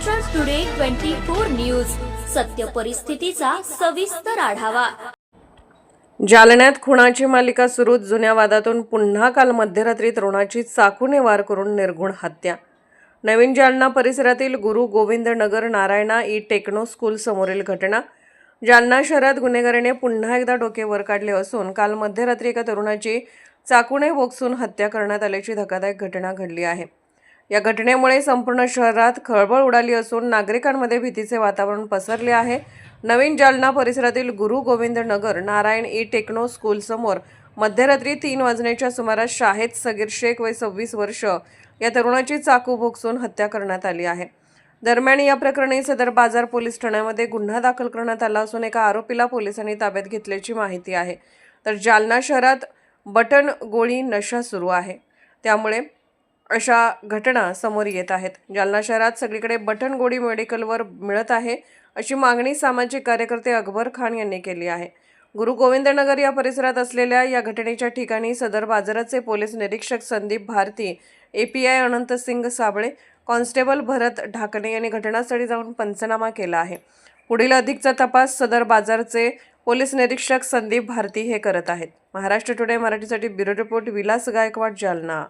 Maharashtra today 24 news, सत्य परिस्थितीचा सविस्तर आढावा। जालन्यात खुनाची मालिका सुरू। जुन्या वादातून पुन्हा काल मध्यरात्री तरुणाची चाकूने वार करून निर्घुण हत्या। नवीन जालना परिसरातील गुरु Govind Nagar Narayana E techno school समोरील घटना। जालना शहरात गुन्हेगारीने पुन्हा एकदा डोके वर काढले असून काल मध्यरात्री एका तरुणाची चाकूने बोगसून हत्या करण्यात आल्याची धक्कादायक घटना घडली आहे। या घटनेमुळे संपूर्ण शहरात खळबळ उडाली असून नागरिकांमध्ये भीतीचे वातावरण पसरले आहे। नवीन जालना परिसरातील गुरु Govind Nagar Narayan E techno school समोर मध्यरात्री 3 वाजण्याच्या सुमारास शाहिद सगीर शेख वय 26 वर्ष या तरुणाची चाकू भोगसून हत्या करण्यात आली आहे। दरम्यान या प्रकरणी सदर बाजार पोलीस ठाण्यामध्ये गुन्हा दाखल करण्यात आला असून एका आरोपीला पोलिसांनी ताब्यात घेतल्याची माहिती आहे। तर जालना शहरात बटन गोळी नशा सुरू आहे, त्यामुळे अशा घटना समोर येत आहेत। जालना शहरात सगळीकडे बटन गोळी मेडिकलवर मिळत आहे अशी मागणी सामाजिक कार्यकर्ते अकबर खान यांनी केली आहे। गुरु गोविंद नगर या परिसरात असलेल्या या घटनेच्या ठिकाणी सदर बाजाराचे पोलीस निरीक्षक संदीप भारती, API अनंत सिंग साबळे, कॉन्स्टेबल भरत ढाकणे यांनी घटनास्थळी जाऊन पंचनामा केला आहे। पुढील अधिकचा तपास सदर बाजारचे पोलीस निरीक्षक संदीप भारती हे करत आहेत। महाराष्ट्र टुडे मराठीसाठी ब्युरो रिपोर्ट विलास गायकवाड, जालना।